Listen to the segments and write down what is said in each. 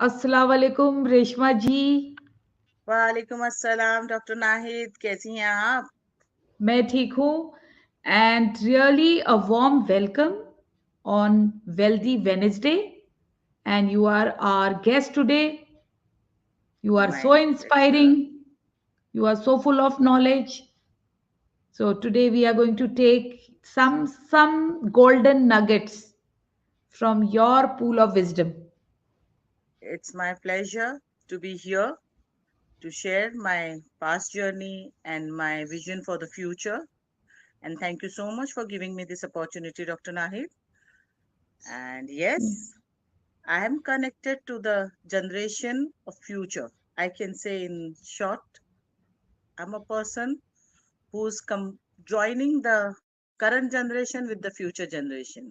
अस्सलाम वालेकुम रेशमा जी। वालेकुम अस्सलाम डॉक्टर नाहिद, कैसी हैं आप? मैं ठीक हूँ and really a warm welcome on wealthy Wednesday and you are our guest today. You are so My pleasure. inspiring. You are so full of knowledge. So today we are going to take some golden nuggets from your pool of wisdom. It's my pleasure to be here to share my past journey and my vision for the future. And thank you so much for giving me this opportunity, Dr. Nahid. And yes, I am connected to the generation of future. I can say in short, I'm a person who's joining the current generation with the future generation.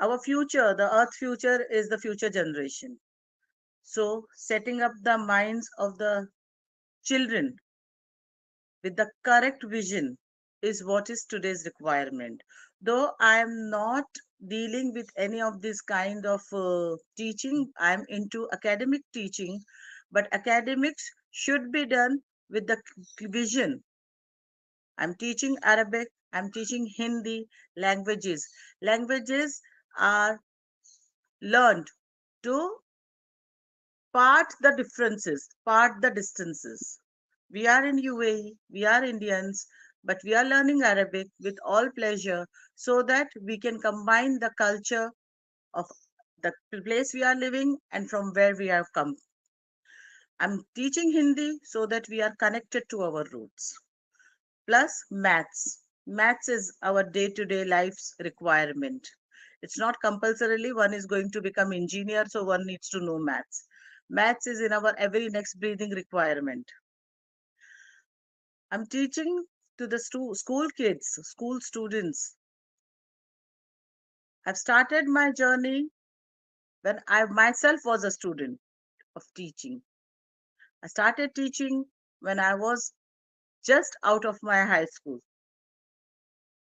Our future, the earth future, is the future generation. So setting up the minds of the children with the correct vision is what is today's requirement. Though I am not dealing with any of this kind of teaching, I am into academic teaching, but academics should be done with the vision. I'm teaching Arabic, I'm teaching Hindi. Languages are learned to part the differences, part the distances. We are in UAE, we are Indians, but we are learning Arabic with all pleasure so that we can combine the culture of the place we are living and from where we have come. I'm teaching Hindi so that we are connected to our roots. Plus maths. Maths is our day-to-day life's requirement. It's not compulsorily one is going to become engineer, so one needs to know maths. Maths is in our every next breathing requirement. I'm teaching to the school kids, school students. I've started my journey when I myself was a student of teaching. I started teaching when I was just out of my high school.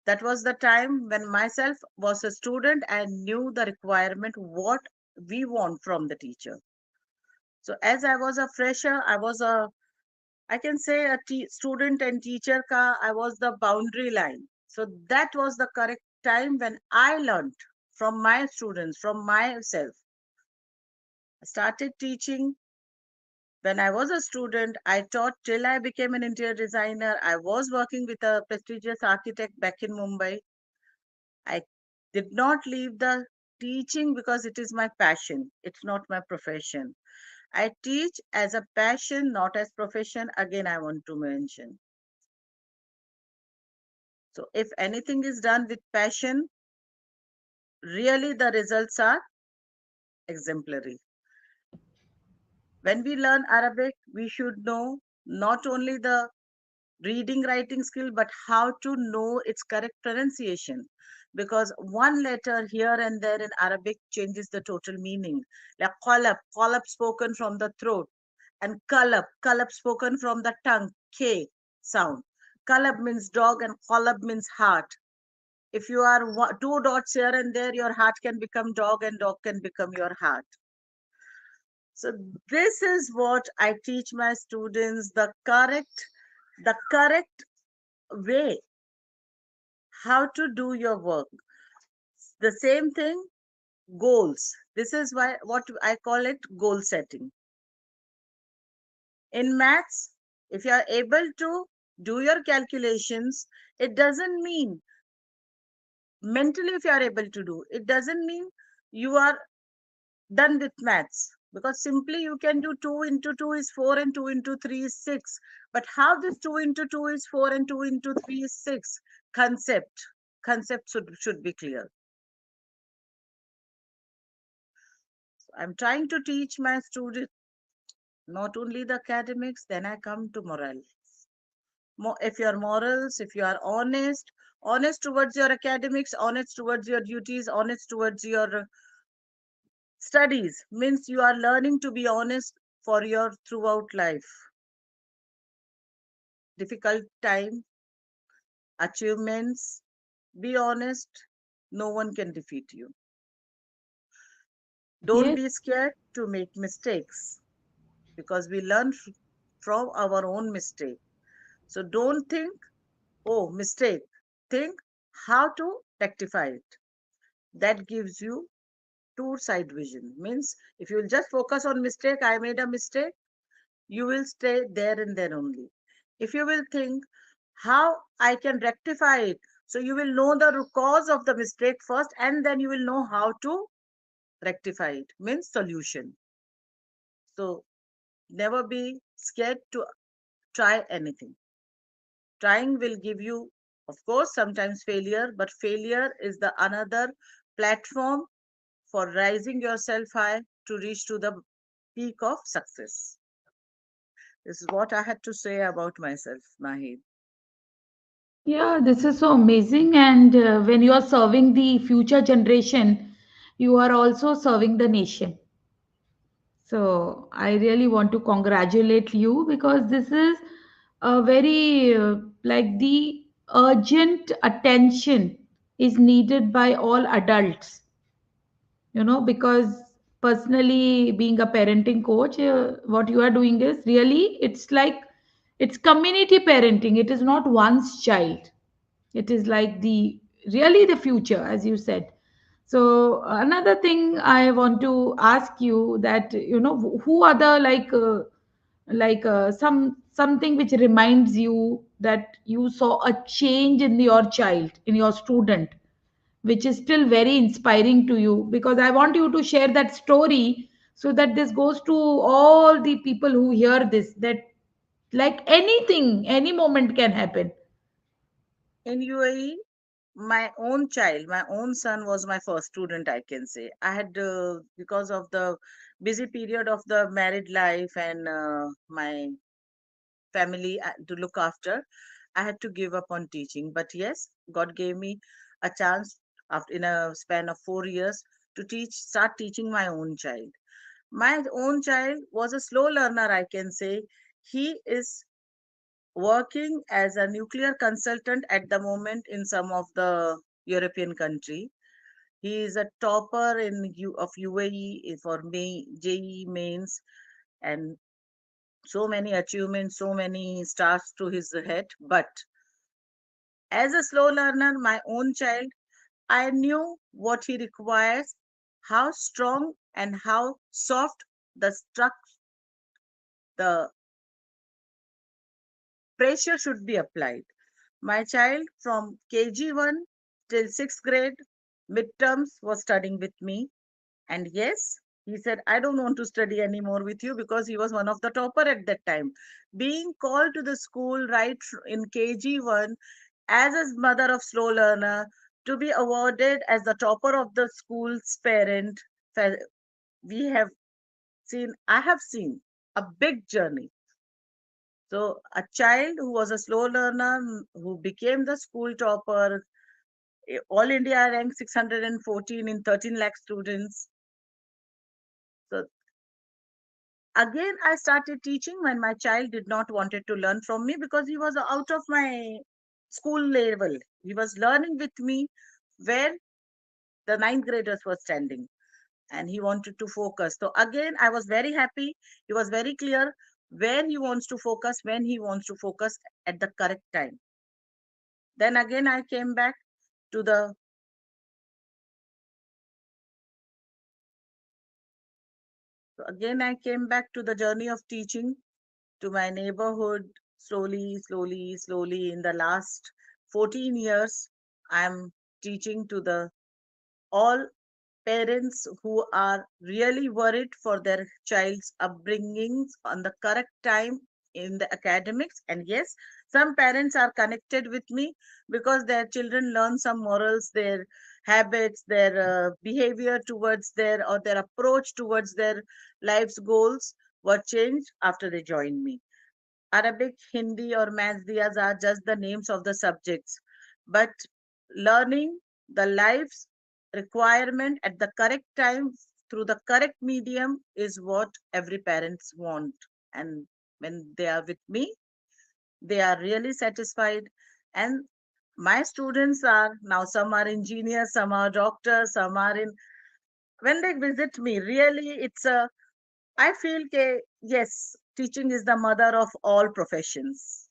That was the time when myself was a student and knew the requirement what we want from the teacher. So as I was a fresher, I can say student and teacher ka I was the boundary line. So that was the correct time when I learned from my students, from myself. I started teaching when I was a student. I taught till I became an interior designer. I was working with a prestigious architect back in Mumbai. I did not leave the teaching because it is my passion. It's not my profession. I teach as a passion, not as profession. Again, I want to mention. So if anything is done with passion, really the results are exemplary. When we learn Arabic, we should know not only the reading writing skill but how to know its correct pronunciation, because one letter here and there in Arabic changes the total meaning. Like qalab spoken from the throat, and kalab spoken from the tongue, k sound. Kalab means dog and qalab means heart. If you are two dots here and there, your heart can become dog and dog can become your heart. So this is what I teach my students, the correct way how to do your work. The same thing, goals. This is why what I call it goal setting. In maths, if you are able to do your calculations, it doesn't mean mentally if you are able to do, it doesn't mean you are done with maths, because simply you can do 2 into 2 is 4 and 2 into 3 is 6. But how this 2 into 2 is 4 and 2 into 3 is 6? Concept should be clear. I'm trying to teach my students not only the academics, then I come to morals. If you're morals, if you are honest, honest towards your academics, honest towards your duties, honest towards your studies, means you are learning to be honest for your throughout life. Difficult time, achievements, be honest, no one can defeat you. Don't Yes. be scared to make mistakes because we learn from our own mistake. So don't think, oh, mistake. Think how to rectify it. That gives you two side vision. Means if you will just focus on mistake, I made a mistake, you will stay there and then only. If you will think how I can rectify it, so you will know the root cause of the mistake first and then you will know how to rectify it, means solution. So never be scared to try anything. Trying will give you, of course, sometimes failure, but failure is the another platform for rising yourself high to reach to the peak of success. This is what I had to say about myself, Mahid. Yeah, this is so amazing. And when you are serving the future generation, you are also serving the nation. So I really want to congratulate you because this is a very like the urgent attention is needed by all adults, because personally being a parenting coach, what you are doing is really, it's like it's community parenting. It is not one's child. It is like the really the future, as you said. So another thing I want to ask you, that who are the something which reminds you that you saw a change in your child, in your student, which is still very inspiring to you, because I want you to share that story so that this goes to all the people who hear this, that like anything, any moment can happen. In UAE, my own child, my own son was my first student, I can say. I had, because of the busy period of the married life and my family to look after, I had to give up on teaching. But yes, God gave me a chance after in a span of 4 years to start teaching my own child. My own child was a slow learner, I can say. He is working as a nuclear consultant at the moment in some of the European country. He is a topper of UAE for JE mains and so many achievements, so many stars to his head. But as a slow learner, my own child, I knew what he requires, how strong and how soft the pressure should be applied. My child from KG1 till 6th grade midterms was studying with me. And yes, he said, I don't want to study anymore with you because he was one of the topper at that time. Being called to the school right in KG1 as a mother of slow learner to be awarded as the topper of the school's parent, we have I have seen a big journey. So a child who was a slow learner who became the school topper, all India ranked 614 in 13 lakh students. So again, I started teaching when my child did not wanted to learn from me because he was out of my school level. He was learning with me where the ninth graders were standing and he wanted to focus. So again, I was very happy. He was very clear when he wants to focus, when he wants to focus at the correct time. Then again, I came back to the so again I came back to the journey of teaching to my neighborhood slowly, slowly, slowly. In the last 14 years, I'm teaching to the all parents who are really worried for their child's upbringings on the correct time in the academics. And yes, some parents are connected with me because their children learn some morals, their habits, their behavior towards their approach towards their life's goals were changed after they joined me. Arabic, Hindi, or Maths, these are just the names of the subjects. But learning the life's requirement at the correct time through the correct medium is what every parents want. And when they are with me, they are really satisfied. And my students are now some are engineers, some are doctors, some are in. when they visit me, really, it's a, I feel yes, teaching is the mother of all professions.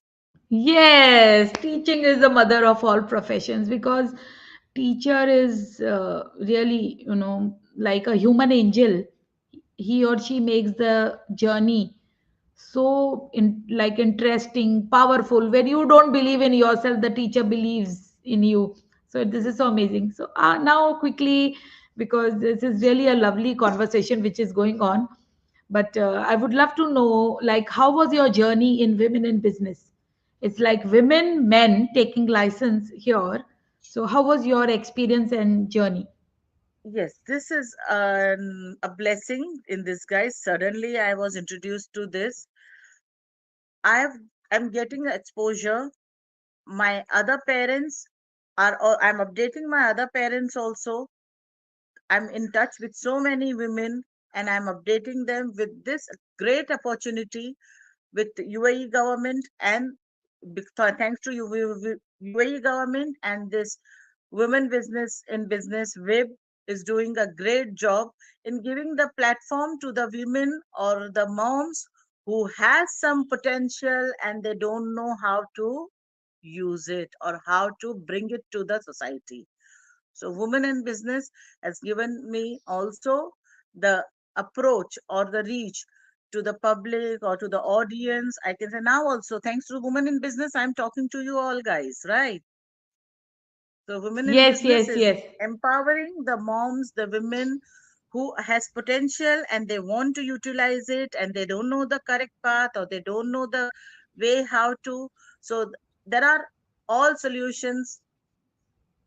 Yes, teaching is the mother of all professions because teacher is really, like a human angel. He or she makes the journey so like interesting, powerful. When you don't believe in yourself, the teacher believes in you. So this is so amazing. So now quickly, because this is really a lovely conversation which is going on. But I would love to know, like, how was your journey in women in business? It's like women, men taking license here. So how was your experience and journey? Yes, this is a blessing in disguise. Suddenly, I was introduced to this. I've I'm getting exposure. My other parents I'm updating my other parents also. I'm in touch with so many women, and I'm updating them with this great opportunity with UAE government, and thanks to UAE government and this women business in business web is doing a great job in giving the platform to the women or the moms who has some potential and they don't know how to use it or how to bring it to the society. So women in business has given me also the approach or the reach to the public or to the audience. I can say now also, thanks to women in business, I'm talking to you all guys, right? So women in Yes, business yes, is yes. empowering the moms, the women who has potential and they want to utilize it and they don't know the correct path or they don't know the way how to. So there are all solutions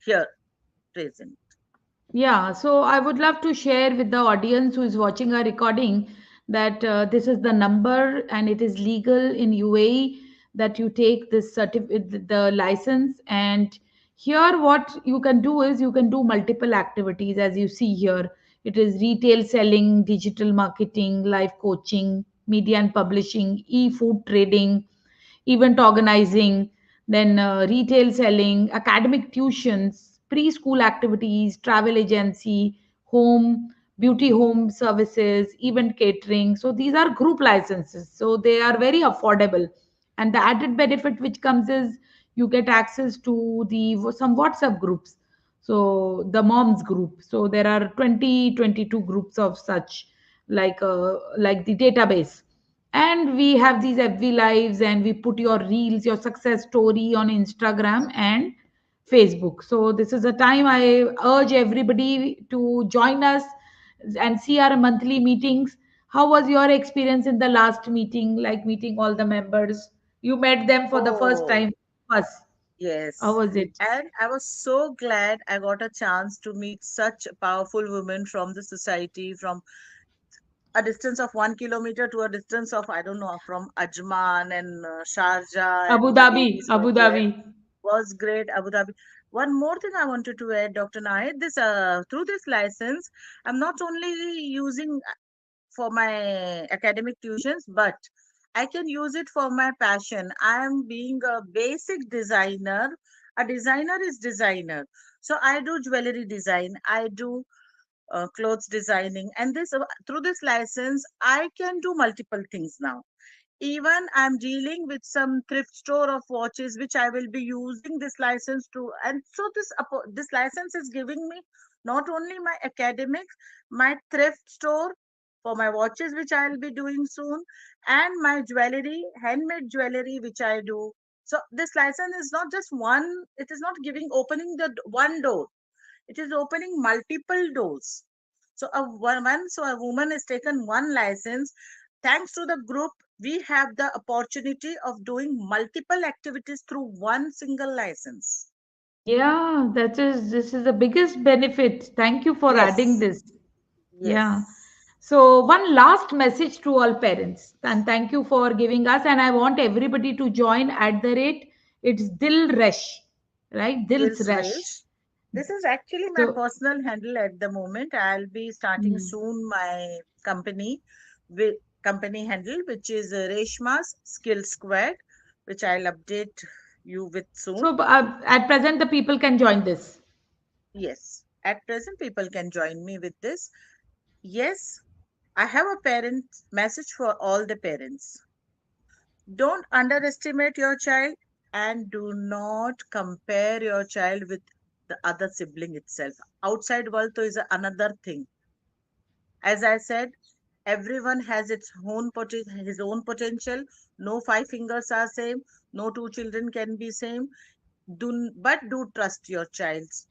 here present. Yeah, so I would love to share with the audience who is watching our recording that this is the number and it is legal in UAE that you take this certificate, the license. And here, what you can do is you can do multiple activities as you see here. It is retail selling, digital marketing, live coaching, media and publishing, e food trading, event organizing, then retail selling, academic tuitions, preschool activities, travel agency, home, beauty home services, event catering. So these are group licenses. So they are very affordable. And the added benefit which comes is you get access to the some WhatsApp groups. So the moms group. So there are 22 groups of such like the database, and we have these FV lives and we put your reels, your success story on Instagram and Facebook. So this is a time I urge everybody to join us and see our monthly meetings. How was your experience in the last meeting, like meeting all the members? You met them for the first Oh, time. Us. How yes. was it? And I was so glad I got a chance to meet such powerful women from the society, from a distance of 1 kilometer to a distance of, I don't know, from Ajman and Sharjah, Abu and my Dhabi. ladies were Abu there. Dhabi. Was great, Abu Dhabi. One more thing I wanted to add, Dr. Nahid, this through this license, I'm not only using for my academic tuitions, but I can use it for my passion. I am being a basic designer. A designer is designer. So I do jewelry design. I do clothes designing, and this through this license, I can do multiple things now. Even I'm dealing with some thrift store of watches, which I will be using this license to. And so this license is giving me not only my academics, my thrift store for my watches, which I'll be doing soon, and my jewelry, handmade jewelry, which I do. So this license is not just one, it is not giving opening the one door, it is opening multiple doors. So so a woman has taken one license. Thanks to the group, we have the opportunity of doing multiple activities through one single license. Yeah, that is this is the biggest benefit. Thank you for adding Yes, this. Yeah. yes. So, one last message to all parents, and thank you for giving us. And I want everybody to join at the rate. It's Dil Resh, right? Dil's This Resh. Resh. This is actually my So, personal handle at the moment. I'll be starting mm. soon my company with company handle, which is Reshma's Skill Squad, which I'll update you with soon. so at present, the people can join this. Yes. At present, people can join me with this. Yes, I have a parent message for all the parents. Don't underestimate your child and do not compare your child with the other sibling itself. Outside world is another thing. As I said, everyone has his own potential. No five fingers are same. No two children can be same. But do trust your child's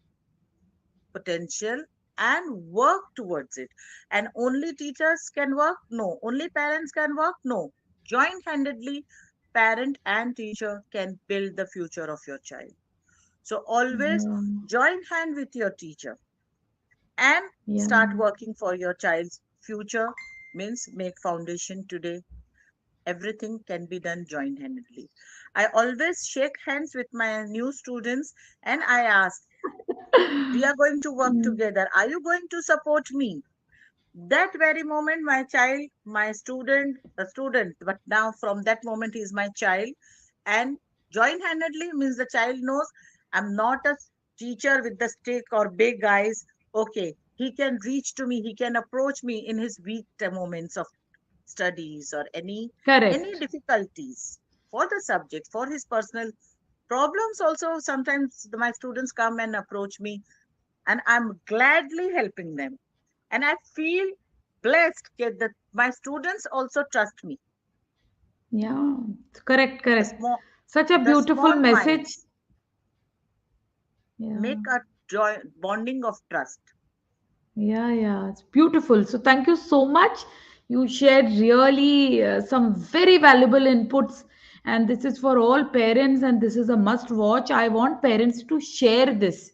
potential and work towards it. And only teachers can work? No. Only parents can work? No. Joint handedly, parent and teacher can build the future of your child. So always Yeah, join hand with your teacher and yeah, start working for your child's future. Means make foundation today. Everything can be done joint handedly. I always shake hands with my new students and I ask, we are going to work mm, together. Are you going to support me? That very moment, my child, my student, a student, but now from that moment, he is my child. And joint handedly means the child knows I'm not a teacher with the stick or big eyes. Okay, he can reach to me, he can approach me in his weak moments of studies or any correct. difficulties for the subject, for his personal problems. Also, sometimes my students come and approach me, and I'm gladly helping them. And I feel blessed that my students also trust me. Yeah, correct, The correct. small, Such a the beautiful small message. minds Yeah. make a joy, bonding of trust. Yeah, yeah, it's beautiful. So, thank you so much. You shared really some very valuable inputs, and this is for all parents, and this is a must watch. I want parents to share this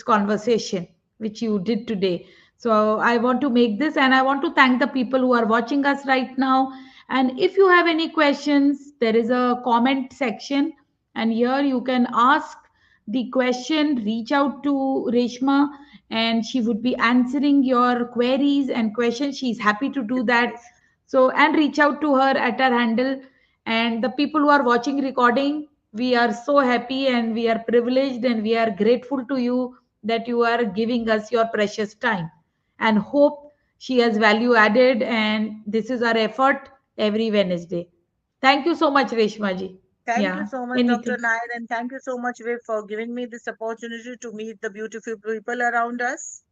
conversation which you did today. So I want to make this, and I want to thank the people who are watching us right now. And if you have any questions, there is a comment section, and here you can ask the question, reach out to Reshma, and she would be answering your queries and questions. She's happy to do With that. pleasure. So, and reach out to her at her handle. And the people who are watching recording, we are so happy and we are privileged and we are grateful to you that you are giving us your precious time, and hope she has value added, and this is our effort every Wednesday. Thank you so much, Reshma ji. Thank you Yeah, so much, Dr. anything. Nair, and thank you so much, Viv, for giving me this opportunity to meet the beautiful people around us.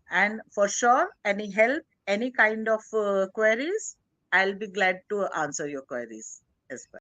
And for sure, any help, any kind of queries, I'll be glad to answer your queries as well.